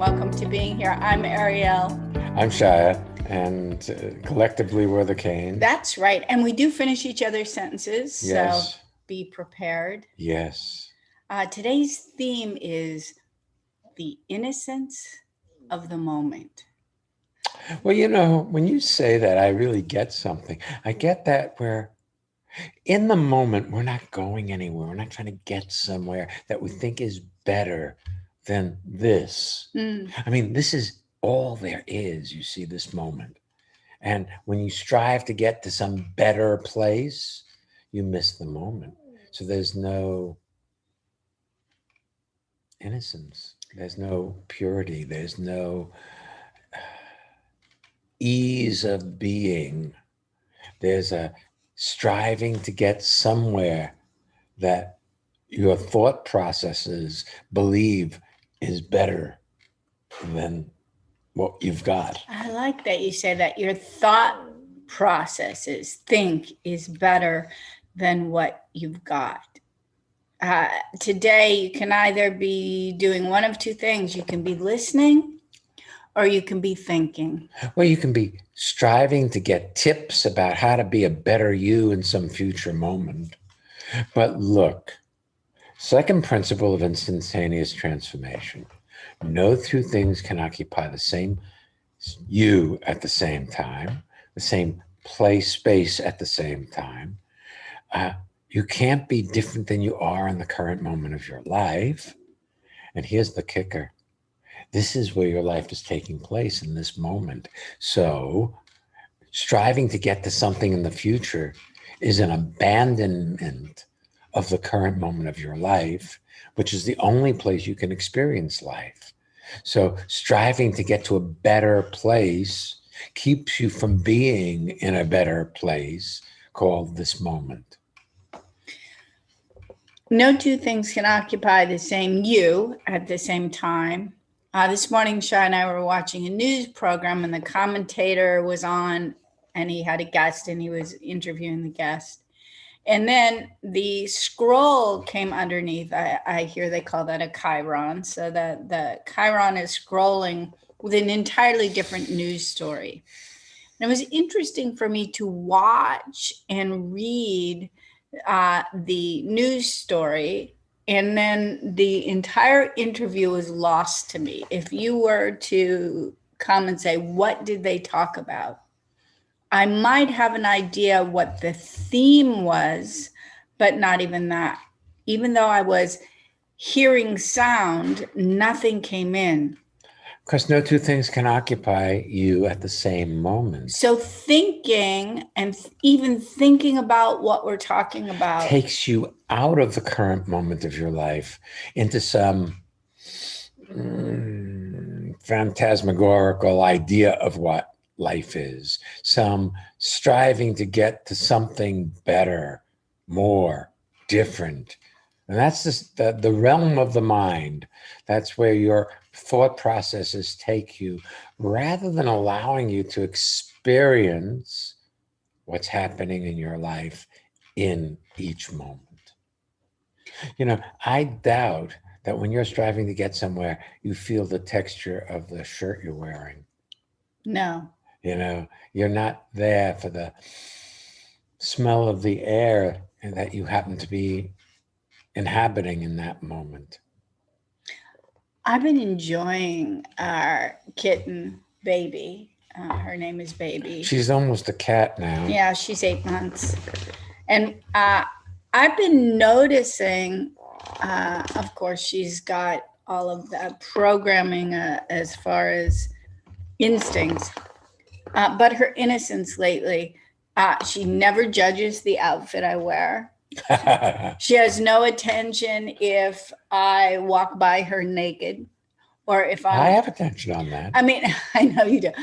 welcome to being here. I'm Ariel. I'm Shya, and collectively we're the Kane. That's right. And we do finish each other's sentences, Yes. so be prepared. Yes. Today's theme is the innocence of the moment. Well, you know, when you say that, I really get something. I get that where in the moment, we're not going anywhere. We're not trying to get somewhere that we think is better than this. I mean, this is all there is, you see, this moment. And when you strive to get to some better place, you miss the moment. So there's no innocence. There's no purity. There's no ease of being. There's a striving to get somewhere that your thought processes believe is better than what you've got. I like that you say that your thought processes think is better than what you've got. Today, you can either be doing one of two things. You can be listening or you can be thinking. Well, you can be striving to get tips about how to be a better you in some future moment. But look, second principle of instantaneous transformation. No two things can occupy the same you at the same time, the same place, space at the same time. You can't be different than you are in the current moment of your life. And here's the kicker. This is where your life is taking place in this moment. So striving to get to something in the future is an abandonment of the current moment of your life, which is the only place you can experience life. So striving to get to a better place keeps you from being in a better place called this moment. No two things can occupy the same you at the same time. This morning, Shya and I were watching a news program, and the commentator was on, and he had a guest, and he was interviewing the guest. And then the scroll came underneath. I hear they call that a chyron. So that the chyron is scrolling with an entirely different news story. And it was interesting for me to watch and read the news story, and then the entire interview was lost to me. If you were to come and say, what did they talk about? I might have an idea what the theme was, but not even that. Even though I was hearing sound, nothing came in. Because no two things can occupy you at the same moment. So thinking and even thinking about what we're talking about takes you out of the current moment of your life into some phantasmagorical idea of what life is, some striving to get to something better, more, different. And that's just the realm of the mind. That's where your thought processes take you, rather than allowing you to experience what's happening in your life in each moment. You know, I doubt that when you're striving to get somewhere, you feel the texture of the shirt you're wearing. No. You know, you're not there for the smell of the air that you happen to be inhabiting in that moment. I've been enjoying our kitten, Baby. Her name is Baby. She's almost a cat now. Yeah, she's 8 months. And I've been noticing, of course, she's got all of that programming as far as instincts, but her innocence lately. She never judges the outfit I wear. She has no attention if I walk by her naked, or if I have attention on that. I mean, I know you do.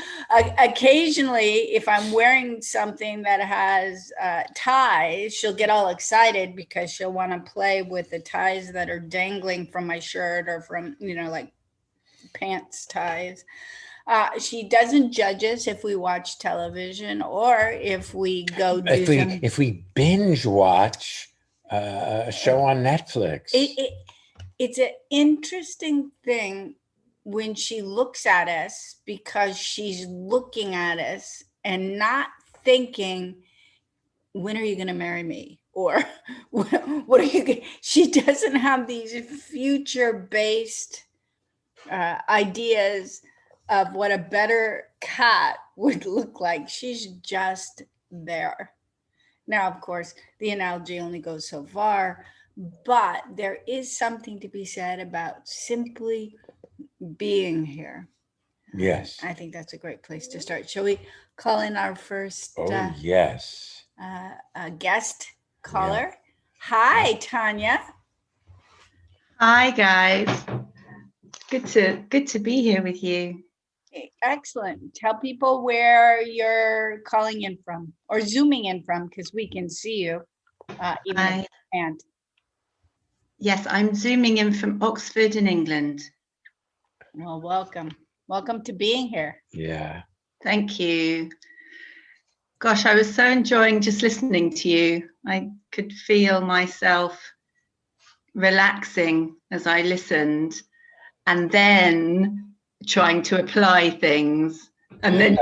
Occasionally, if I'm wearing something that has ties, she'll get all excited because she'll want to play with the ties that are dangling from my shirt or from, like pants ties. She doesn't judge us if we watch television or if we go do if we binge watch a show on Netflix. It's an interesting thing when she looks at us, because she's looking at us and not thinking, when are you going to marry me? Or what are you? She doesn't have these future-based ideas of what a better cat would look like. She's just there. Now, of course, the analogy only goes so far, but there is something to be said about simply being here. Yes. I think that's a great place to start. Shall we call in our first Yes. Guest caller? Yeah. Hi, Tanya. Hi, guys. Good to be here with you. Excellent. Tell people where you're calling in from or zooming in from, because we can see you. And yes, I'm zooming in from Oxford in England. Well, welcome to being here. Yeah. Thank you. Gosh, I was so enjoying just listening to you. I could feel myself relaxing as I listened, and then trying to apply things, and then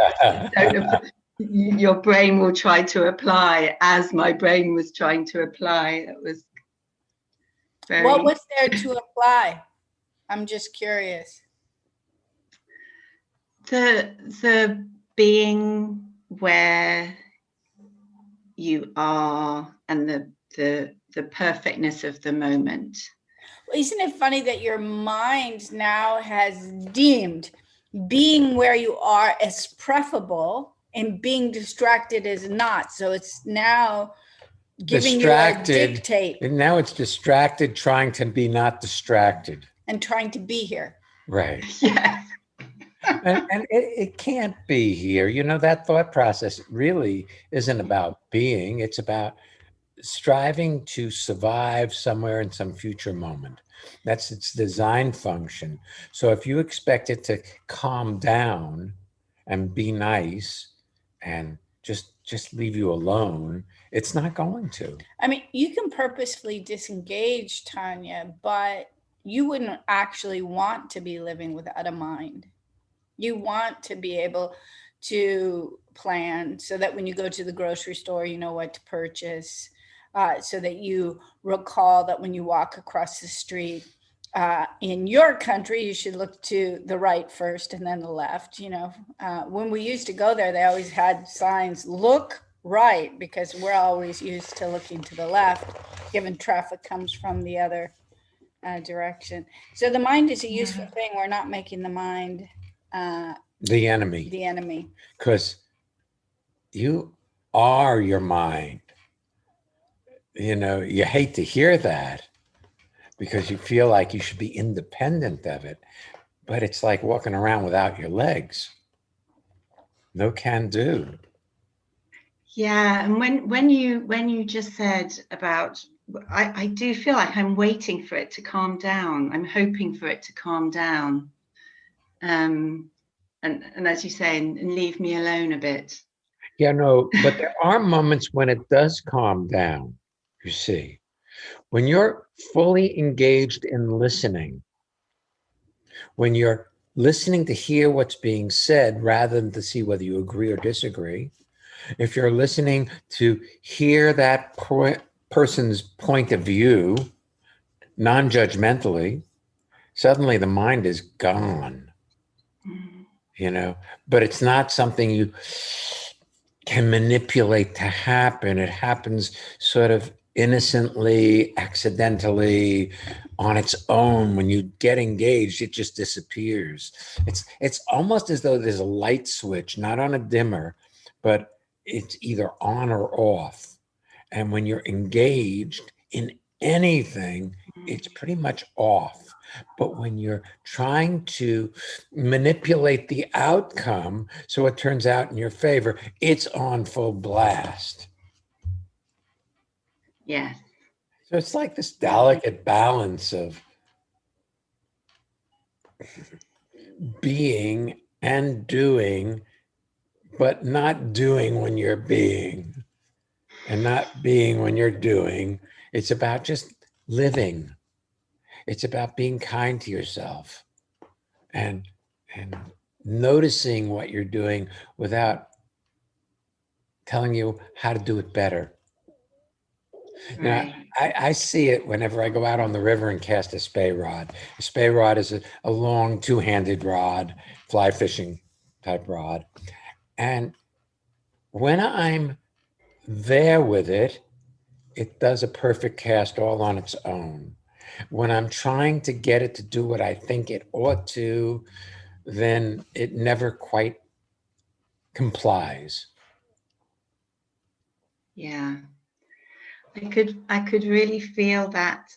your brain will try to apply as my brain was trying to apply. It was very... What was there to apply? I'm just curious. The being where you are, and the perfectness of the moment. Well, isn't it funny that your mind now has deemed being where you are as preferable and being distracted is not? So it's now giving distracted, you a dictate. And now it's distracted, trying to be not distracted. And trying to be here. Right. Yeah. And it can't be here. You know, that thought process really isn't about being. It's about striving to survive somewhere in some future moment. That's its design function. So if you expect it to calm down and be nice and just leave you alone, it's not going to. I mean, you can purposefully disengage, Tanya, but you wouldn't actually want to be living without a mind. You want to be able to plan so that when you go to the grocery store, you know what to purchase, so that you recall that when you walk across the street, in your country, you should look to the right first and then the left. You know, when we used to go there, they always had signs, look right, because we're always used to looking to the left, given traffic comes from the other direction. So the mind is a useful thing. We're not making the mind the enemy. The enemy. Because you are your mind. You know, you hate to hear that because you feel like you should be independent of it. But it's like walking around without your legs. No can do. Yeah, and when you just said about, I do feel like I'm waiting for it to calm down. I'm hoping for it to calm down. And as you say, and leave me alone a bit. Yeah, no, but there are moments when it does calm down, you see. When you're fully engaged in listening, when you're listening to hear what's being said rather than to see whether you agree or disagree, if you're listening to hear that person's point of view non-judgmentally, suddenly the mind is gone. You know, but it's not something you can manipulate to happen. It happens sort of innocently, accidentally, on its own. When you get engaged, it just disappears. It's almost as though there's a light switch, not on a dimmer, but it's either on or off. And when you're engaged in anything, it's pretty much off. But when you're trying to manipulate the outcome so it turns out in your favor, it's on full blast. Yes. So it's like this delicate balance of being and doing, but not doing when you're being and not being when you're doing. It's about just living. It's about being kind to yourself. and noticing what you're doing without telling you how to do it better. You know, Right. I see it whenever I go out on the river and cast a spey rod. A spey rod is a long two-handed rod, fly fishing type rod. And when I'm there with it, it does a perfect cast all on its own. When I'm trying to get it to do what I think it ought to, then it never quite complies. Yeah. I could really feel that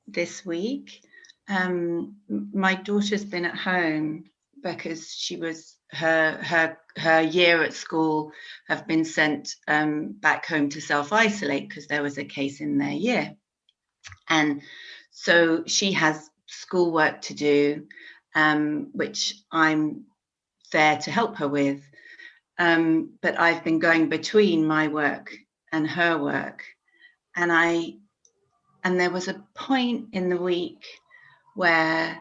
this week. My daughter's been at home because she was her year at school have been sent back home to self-isolate because there was a case in their year, and so she has schoolwork to do, which I'm there to help her with, but I've been going between my work and her work, and there was a point in the week where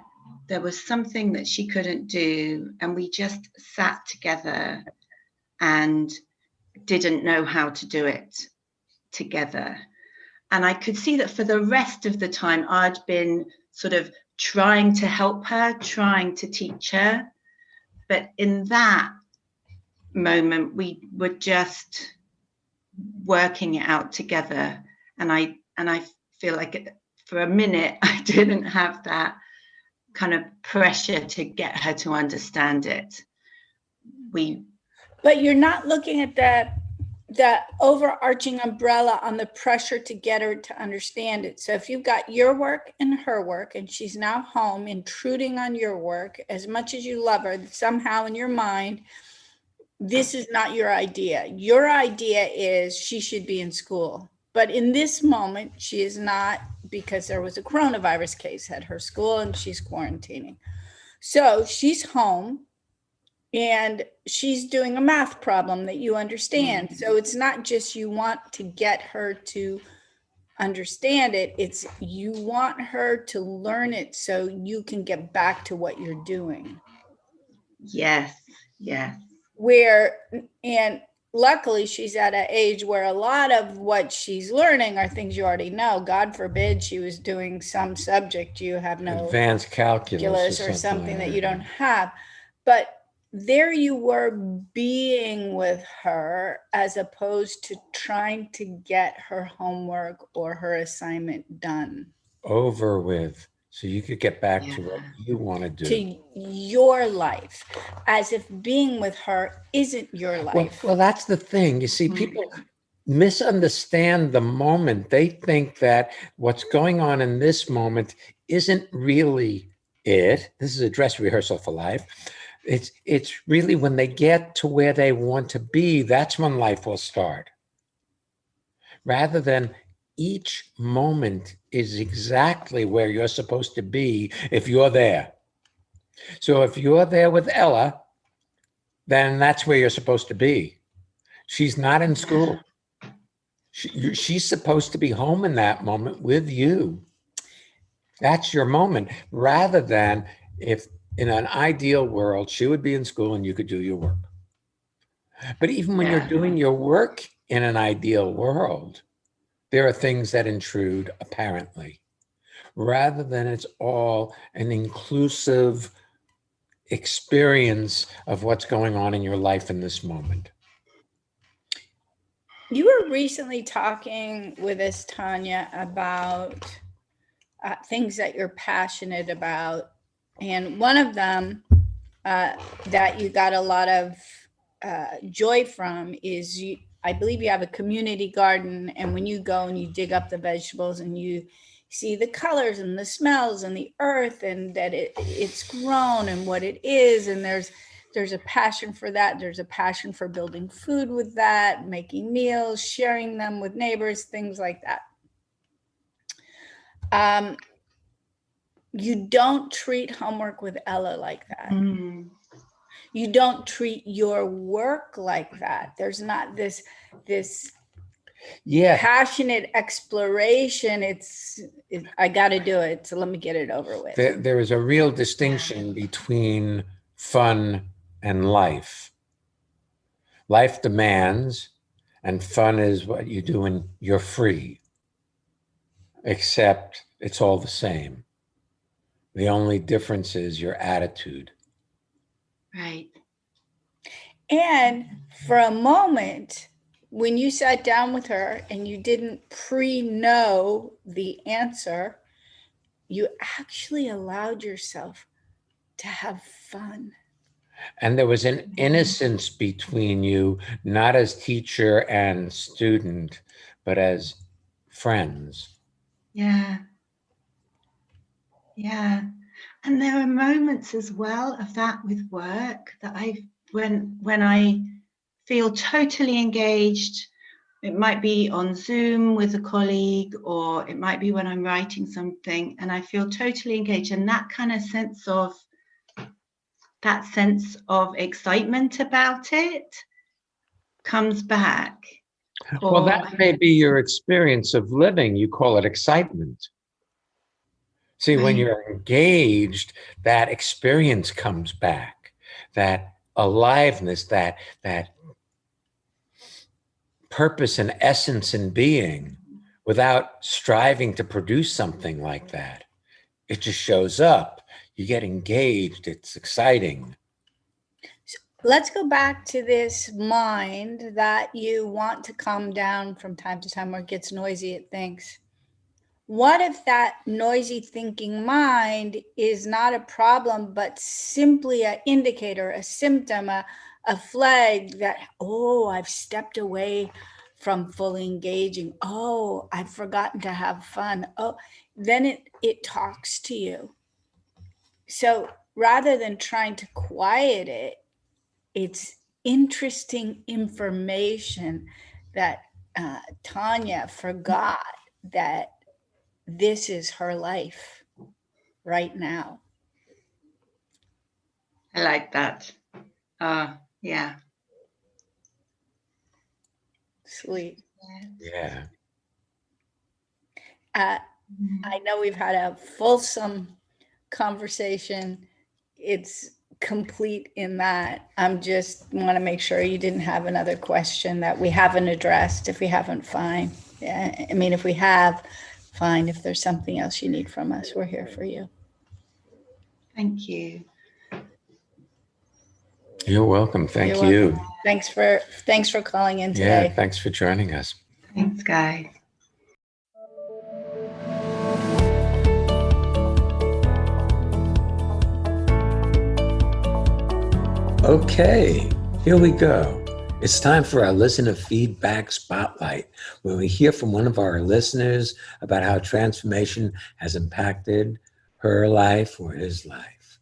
there was something that she couldn't do, and we just sat together and didn't know how to do it together. And I could see that for the rest of the time, I'd been sort of trying to help her, trying to teach her. But in that moment, we were just working it out together. And I feel like for a minute, I didn't have that kind of pressure to get her to understand it. But you're not looking at that overarching umbrella on the pressure to get her to understand it. So if you've got your work and her work, and she's now home intruding on your work, as much as you love her, somehow in your mind, this is not your idea. Your idea is she should be in school. But in this moment, she is not, because there was a coronavirus case at her school and she's quarantining. So she's home and she's doing a math problem that you understand. So it's not just you want to get her to understand it, it's you want her to learn it so you can get back to what you're doing. Yes. And luckily she's at an age where a lot of what she's learning are things you already know. God forbid she was doing some subject you have no advanced calculus or something that you don't have. But there you were being with her as opposed to trying to get her homework or her assignment done. Over with, so you could get back to what you want to do. To your life, as if being with her isn't your life. Well, that's the thing. You see, people misunderstand the moment. They think that what's going on in this moment isn't really it. This is a dress rehearsal for life. It's really when they get to where they want to be, that's when life will start. Rather than each moment is exactly where you're supposed to be if you're there. So if you're there with Ella, then that's where you're supposed to be. She's not in school. She's supposed to be home in that moment with you. That's your moment, rather than if in an ideal world, she would be in school and you could do your work. But even when you're doing your work in an ideal world, there are things that intrude, apparently, rather than it's all an inclusive experience of what's going on in your life in this moment. You were recently talking with us, Tanya, about things that you're passionate about. And one of them that you got a lot of joy from is, I believe you have a community garden. And when you go and you dig up the vegetables and you see the colors and the smells and the earth and that it's grown and what it is, and there's a passion for that. There's a passion for building food with that, making meals, sharing them with neighbors, things like that. You don't treat homework with Ella like that. You don't treat your work like that. There's not this Yeah. passionate exploration. I got to do it. So let me get it over with. There is a real distinction between fun and life. Life demands, and fun is what you do when you're free, except it's all the same. The only difference is your attitude. Right. And for a moment, when you sat down with her and you didn't know the answer, you actually allowed yourself to have fun. And there was an innocence between you, not as teacher and student, but as friends. Yeah. Yeah. And there are moments as well of that with work that when I feel totally engaged. It might be on Zoom with a colleague, or it might be when I'm writing something and I feel totally engaged. And that kind of sense of excitement about it comes back. Well, that may be your experience of living. You call it excitement. See, when you're engaged, that experience comes back, that aliveness, that purpose and essence in being, without striving to produce something like that. It just shows up. You get engaged. It's exciting. Let's go back to this mind that you want to calm down from time to time, or it gets noisy, it thinks. What if that noisy thinking mind is not a problem, but simply an indicator, a symptom, a flag that, oh, I've stepped away from fully engaging. Oh, I've forgotten to have fun. Oh, then it talks to you. So rather than trying to quiet it, it's interesting information that Tanya forgot that this is her life right now. I like that. Yeah. Sweet. Yeah. I know we've had a fulsome conversation. It's complete in that. I'm just want to make sure you didn't have another question that we haven't addressed. If we haven't, fine. Yeah, I mean, if we have, fine. If there's something else you need from us, we're here for you. Thank you. You're welcome. Thank you. Welcome. Thanks for calling in today. Yeah, thanks for joining us. Thanks, guys. Okay, here we go. It's time for our listener feedback spotlight, where we hear from one of our listeners about how transformation has impacted her life or his life.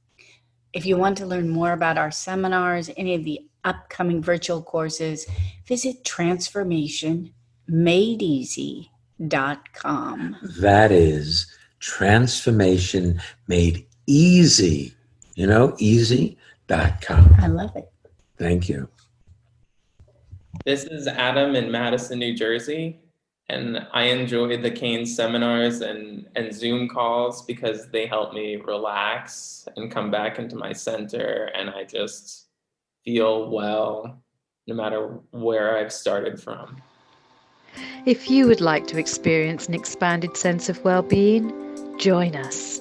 If you want to learn more about our seminars, any of the upcoming virtual courses, visit transformationmadeeasy.com. That is transformation made easy, easy.com. I love it. Thank you. This is Adam in Madison, New Jersey, and I enjoy the Kane seminars and Zoom calls because they help me relax and come back into my center, and I just feel well no matter where I've started from. If you would like to experience an expanded sense of well-being, join us.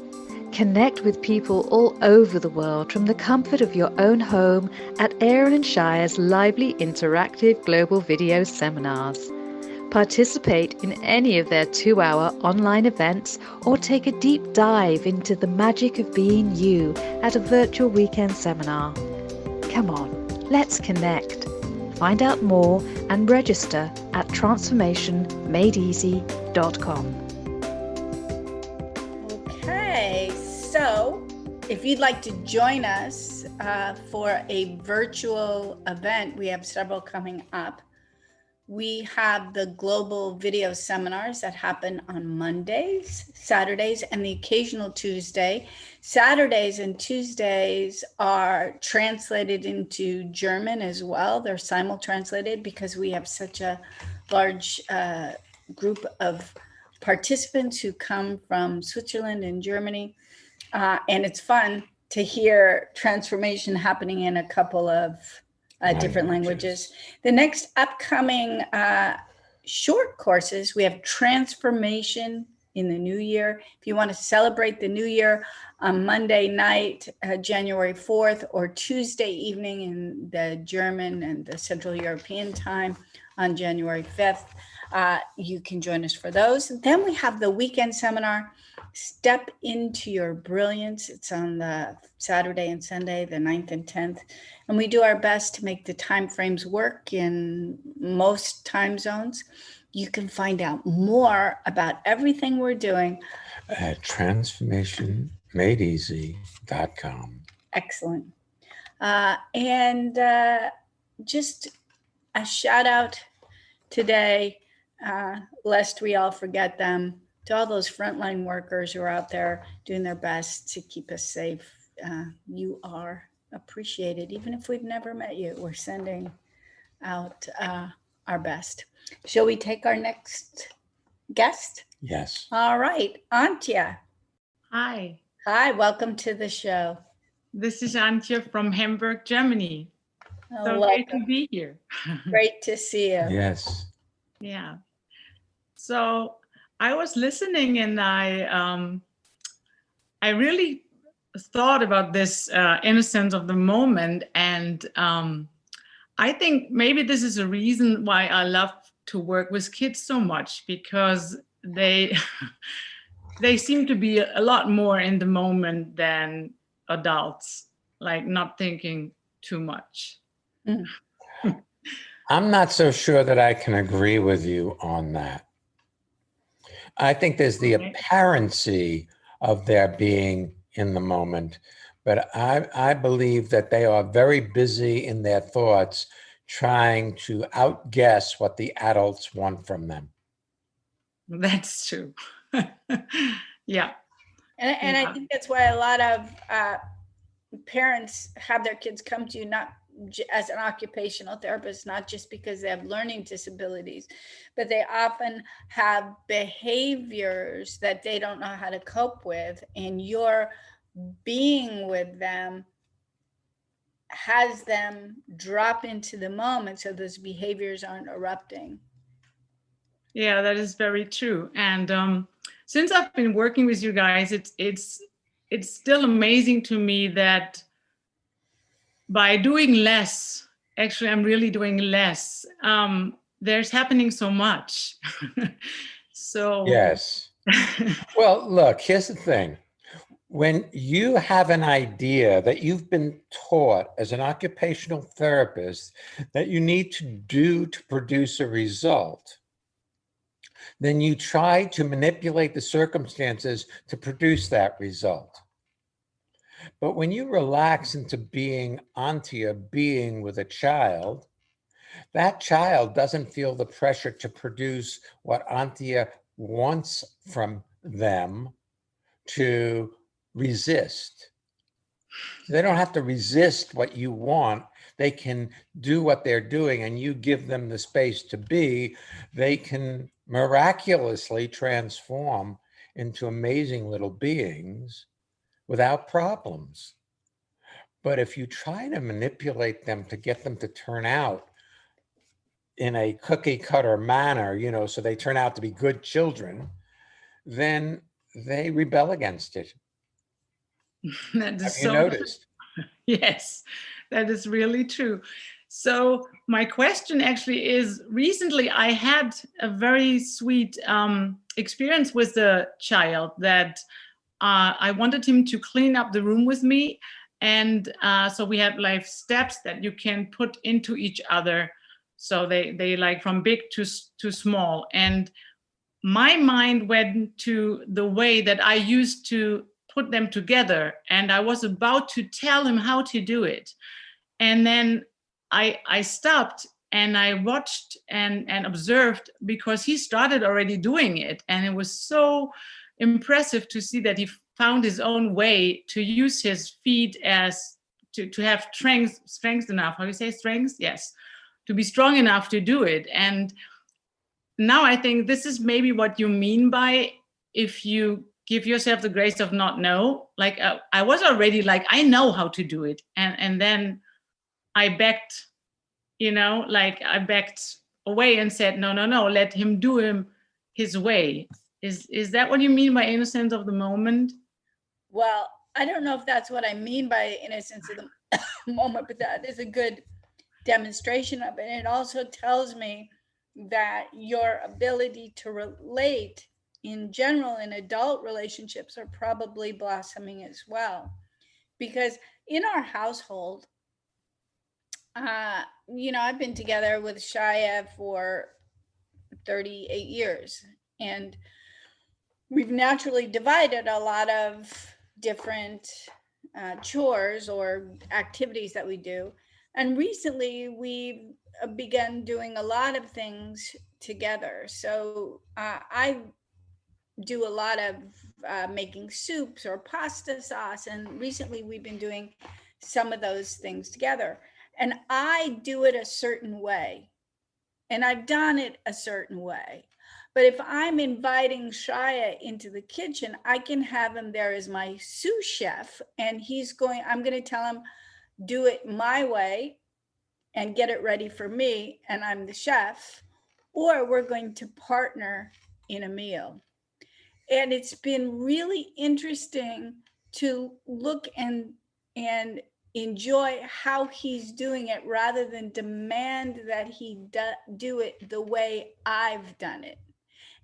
Connect with people all over the world from the comfort of your own home at Ariel and Shya's lively interactive global video seminars. Participate in any of their 2-hour online events or take a deep dive into the magic of being you at a virtual weekend seminar. Come on, let's connect. Find out more and register at transformationmadeeasy.com. Okay, so if you'd like to join us for a virtual event, we have several coming up. We have the global video seminars that happen on Mondays, Saturdays, and the occasional Tuesday. Saturdays and Tuesdays are translated into German as well. They're simul-translated because we have such a large group of participants who come from Switzerland and Germany. And it's fun to hear transformation happening in a couple of different languages. The next upcoming short courses, we have Transformation in the New Year. If you want to celebrate the New Year on Monday night, January 4th, or Tuesday evening in the German and the Central European time on January 5th, you can join us for those. Then we have the weekend seminar, Step into Your Brilliance. It's on the Saturday and Sunday, the 9th and 10th. And we do our best to make the time frames work in most time zones. You can find out more about everything we're doing at transformationmadeeasy.com. Excellent. And just a shout out today, lest we all forget them, to all those frontline workers who are out there doing their best to keep us safe. You are appreciated. Even if we've never met you, we're sending out our best. Shall we take our next guest? Yes. All right, Antje. Hi. Hi, welcome to the show. This is Antje from Hamburg, Germany. So welcome. great to be here. Great to see you. Yes. Yeah. So I was listening and I really thought about this innocence of the moment, and I think maybe this is a reason why I love to work with kids so much, because they they seem to be a lot more in the moment than adults, like not thinking too much. Mm. I'm not so sure that I can agree with you on that. I think there's the apparency of their being in the moment, but I believe that they are very busy in their thoughts trying to outguess what the adults want from them. That's true. Yeah. And I think that's why a lot of parents have their kids come to you not as an occupational therapist, not just because they have learning disabilities, but they often have behaviors that they don't know how to cope with, and your being with them has them drop into the moment so those behaviors aren't erupting. Yeah, that is very true. And since I've been working with you guys, it's still amazing to me that by doing less, actually I'm really doing less, there's happening so much. So yes. Well, look, here's the thing. When you have an idea that you've been taught as an occupational therapist that you need to do to produce a result, then you try to manipulate the circumstances to produce that result. But when you relax into being with a child, that child doesn't feel the pressure to produce what Antia wants from them to resist. They don't have to resist what you want. They can do what they're doing, and you give them the space to be. They can miraculously transform into amazing little beings without problems. But if you try to manipulate them to get them to turn out in a cookie cutter manner, so they turn out to be good children, then they rebel against it. That is Have so you noticed? Yes, that is really true. So my question actually is, recently I had a very sweet experience with a child that I wanted him to clean up the room with me. And so we have like steps that you can put into each other. So they like from big to small. And my mind went to the way that I used to put them together. And I was about to tell him how to do it. And then I stopped and I watched and observed, because he started already doing it. And it was so impressive to see that he found his own way to use his feet as to have strength enough. How do you say strength? Yes. To be strong enough to do it. And now I think this is maybe what you mean by if you give yourself the grace of not know. Like I was already like, I know how to do it. And then I backed, like I backed away and said, no, let him do his way. Is that what you mean by innocence of the moment? Well, I don't know if that's what I mean by innocence of the moment, but that is a good demonstration of it. And it also tells me that your ability to relate in general in adult relationships are probably blossoming as well. Because in our household, I've been together with Shya for 38 years, and we've naturally divided a lot of different chores or activities that we do. And recently we've begun doing a lot of things together. So I do a lot of making soups or pasta sauce. And recently we've been doing some of those things together. And I do it a certain way. And I've done it a certain way. But if I'm inviting Shya into the kitchen, I can have him there as my sous chef. And I'm going to tell him, do it my way and get it ready for me. And I'm the chef. Or we're going to partner in a meal. And it's been really interesting to look and enjoy how he's doing it rather than demand that he do it the way I've done it.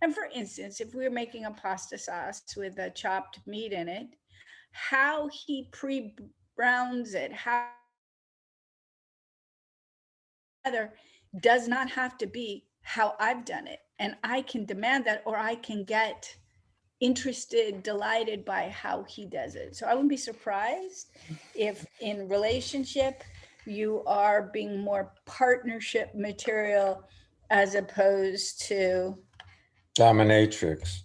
And for instance, if we're making a pasta sauce with a chopped meat in it, how he pre-browns it, how does not have to be how I've done it. And I can demand that, or I can get interested, delighted by how he does it. So I wouldn't be surprised if in relationship you are being more partnership material as opposed to dominatrix.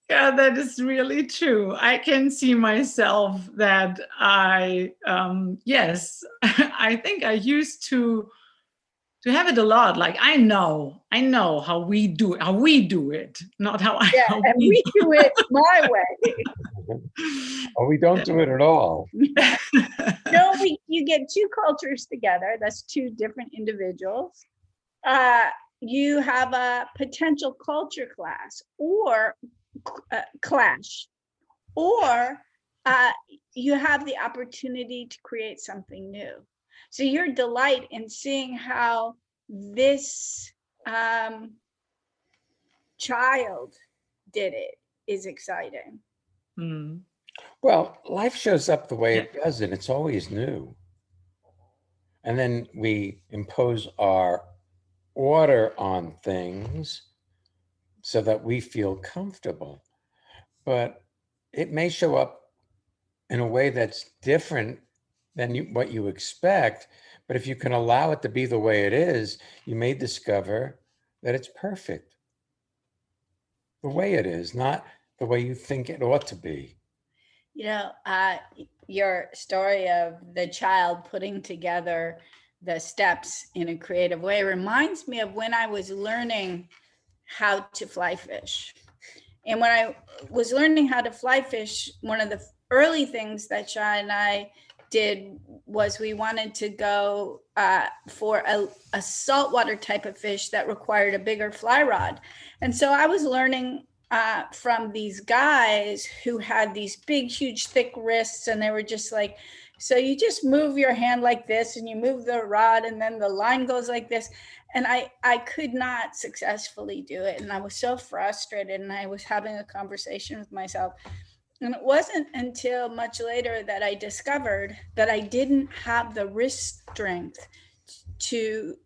Yeah, that is really true. I can see myself that yes, I think I used to have it a lot. Like I know how we do it, not how we do it my way. Or we don't do it at all. No, you get two cultures together. That's two different individuals. You have a potential culture clash, or you have the opportunity to create something new. So your delight in seeing how this child did it is exciting. Mm. Well, life shows up the way it does, and it's always new. And then we impose our order on things so that we feel comfortable. But it may show up in a way that's different than what you expect. But if you can allow it to be the way it is, you may discover that it's perfect. The way it is, not the way you think it ought to be. Your story of the child putting together the steps in a creative way reminds me of when I was learning how to fly fish. And when I was learning how to fly fish, one of the early things that Shya and I did was we wanted to go for a saltwater type of fish that required a bigger fly rod. And so I was learning from these guys who had these big, huge, thick wrists, and they were just like, so you just move your hand like this and you move the rod and then the line goes like this. And I could not successfully do it. And I was so frustrated, and I was having a conversation with myself. And it wasn't until much later that I discovered that I didn't have the wrist strength to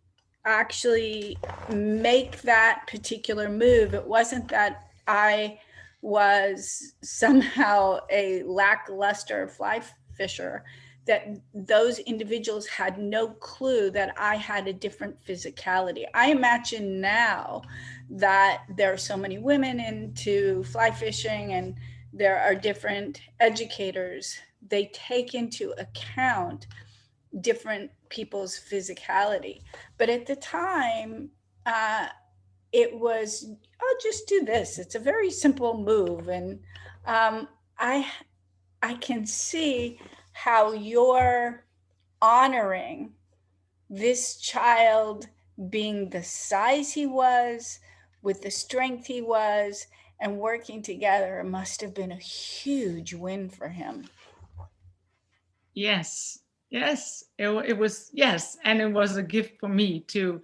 actually make that particular move. It wasn't that I was somehow a lackluster fly fisher, that those individuals had no clue that I had a different physicality. I imagine now that there are so many women into fly fishing and there are different educators, they take into account different people's physicality. But at the time, it was, oh, just do this. It's a very simple move. And I can see how you're honoring this child being the size he was, with the strength he was, and working together. It must have been a huge win for him. Yes, it was, yes, and it was a gift for me to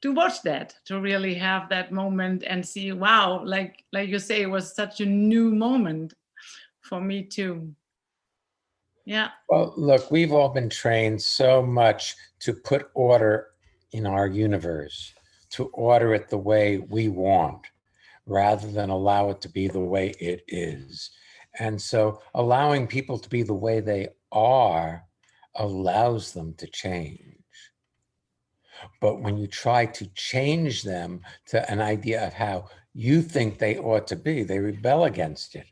watch that, to really have that moment and see, wow, like you say, it was such a new moment for me too. Yeah. Well, look, we've all been trained so much to put order in our universe, to order it the way we want, rather than allow it to be the way it is. And so allowing people to be the way they are allows them to change. But when you try to change them to an idea of how you think they ought to be, they rebel against it.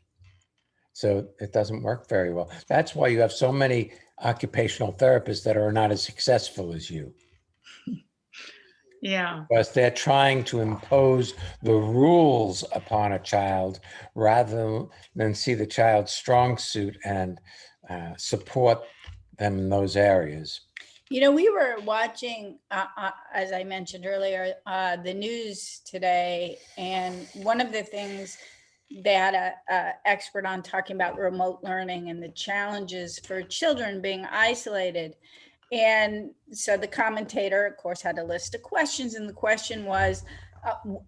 So it doesn't work very well. That's why you have so many occupational therapists that are not as successful as you. Yeah. Because they're trying to impose the rules upon a child rather than see the child's strong suit and support them in those areas. You know, we were watching, as I mentioned earlier, the news today, and one of the things they had an expert on talking about remote learning and the challenges for children being isolated. And so the commentator, of course, had a list of questions, and the question was,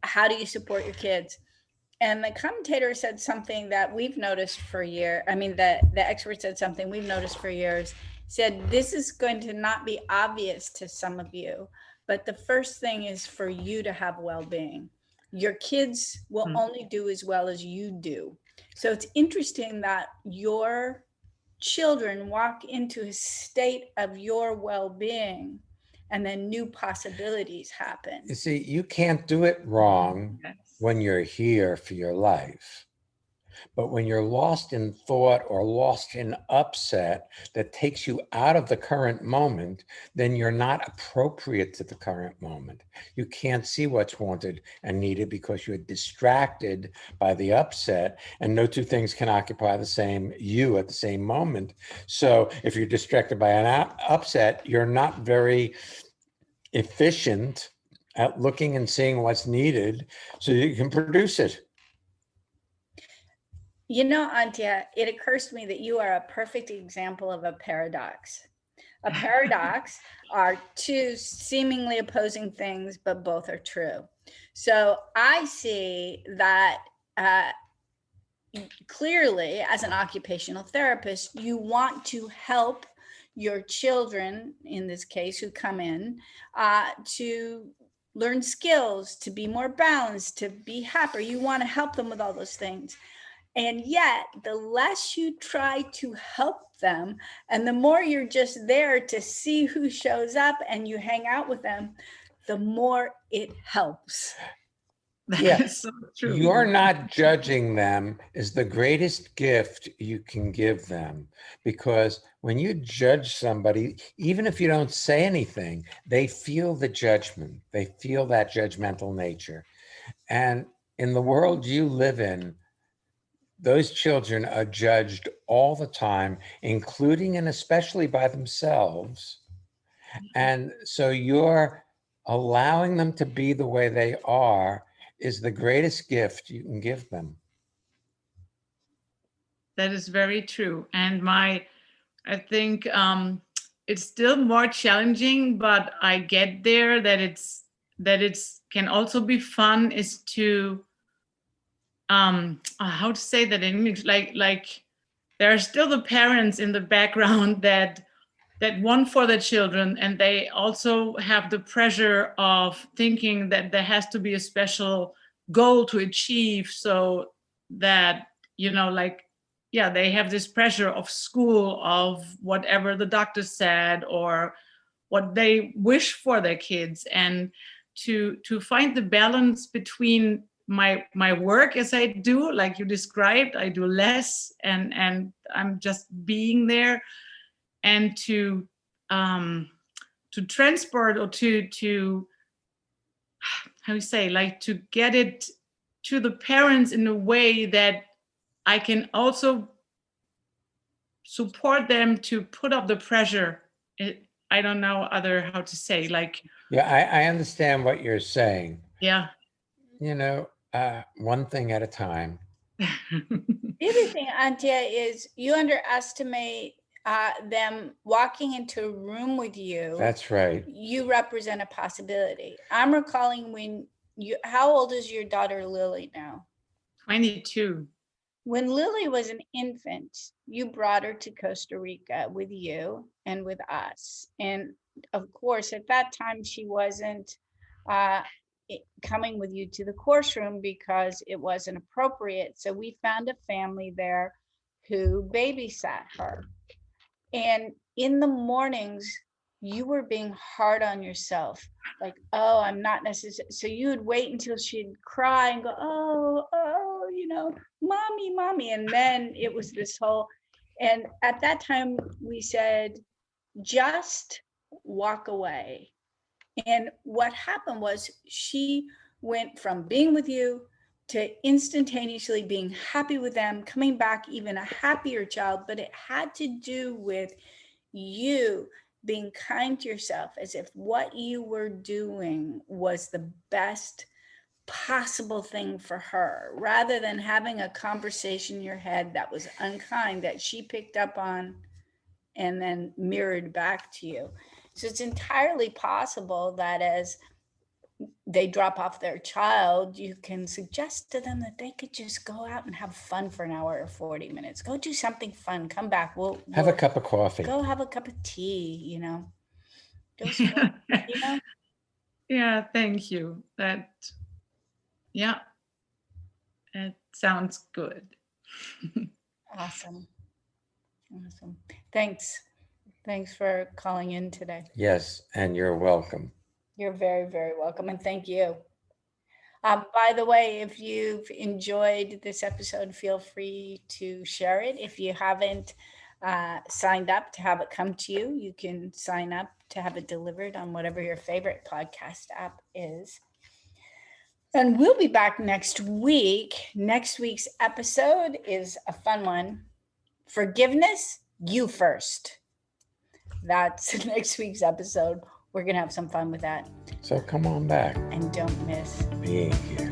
how do you support your kids? And the commentator said something that we've noticed for years. I mean, the expert said something we've noticed for years, said, this is going to not be obvious to some of you, but the first thing is for you to have well-being. Your kids will only do as well as you do. So it's interesting that your children walk into a state of your well-being, and then new possibilities happen. You see, you can't do it wrong when you're here for your life. But when you're lost in thought or lost in upset that takes you out of the current moment, then you're not appropriate to the current moment. You can't see what's wanted and needed because you're distracted by the upset, and no two things can occupy the same you at the same moment. So if you're distracted by an upset, you're not very efficient at looking and seeing what's needed so you can produce it. You know, Antje, it occurs to me that you are a perfect example of a paradox. A paradox are two seemingly opposing things, but both are true. So I see that clearly, as an occupational therapist, you want to help your children, in this case, who come in, to learn skills, to be more balanced, to be happier. You want to help them with all those things. And yet, the less you try to help them, and the more you're just there to see who shows up and you hang out with them, the more it helps. Yeah, That's so true. You're not judging them is the greatest gift you can give them, because when you judge somebody, even if you don't say anything, they feel the judgment. They feel that judgmental nature. And in the world you live in, those children are judged all the time, including and especially by themselves. And so you're allowing them to be the way they are is the greatest gift you can give them. That is very true. And I think it's still more challenging, but I get there that it's can also be fun is to how to say that in English, like there are still the parents in the background that want for their children, and they also have the pressure of thinking that there has to be a special goal to achieve, so that, you know, like, yeah, they have this pressure of school, of whatever the doctor said or what they wish for their kids, and to find the balance between my work, as I do, like you described, I do less and I'm just being there, and to transport or to how you say, like, to get it to the parents in a way that I can also support them to put up the pressure. I don't know how to say, like. Yeah, I understand what you're saying. Yeah. One thing at a time. The other thing, Antje, is you underestimate them walking into a room with you. That's right. You represent a possibility. I'm recalling how old is your daughter Lily now? 22. When Lily was an infant, you brought her to Costa Rica with you and with us. And of course, at that time, she wasn't coming with you to the course room because it wasn't appropriate. So we found a family there who babysat her. And in the mornings, you were being hard on yourself. Like, oh, I'm not necessarily. So you would wait until she'd cry and go, oh, mommy. And then it was this whole, and at that time we said, just walk away. And what happened was she went from being with you to instantaneously being happy with them, coming back even a happier child. But it had to do with you being kind to yourself, as if what you were doing was the best possible thing for her, rather than having a conversation in your head that was unkind that she picked up on and then mirrored back to you. So it's entirely possible that as they drop off their child, you can suggest to them that they could just go out and have fun for an hour or 40 minutes. Go do something fun. Come back. We'll have a cup of coffee. Go have a cup of tea, Go smoke, Yeah, thank you. That sounds good. Awesome. Thanks for calling in today. Yes, and you're welcome. You're very, very welcome, and thank you. By the way, if you've enjoyed this episode, feel free to share it. If you haven't signed up to have it come to you, you can sign up to have it delivered on whatever your favorite podcast app is. And we'll be back next week. Next week's episode is a fun one. Forgiveness, you first. That's next week's episode. We're going to have some fun with that. So come on back. And don't miss being here.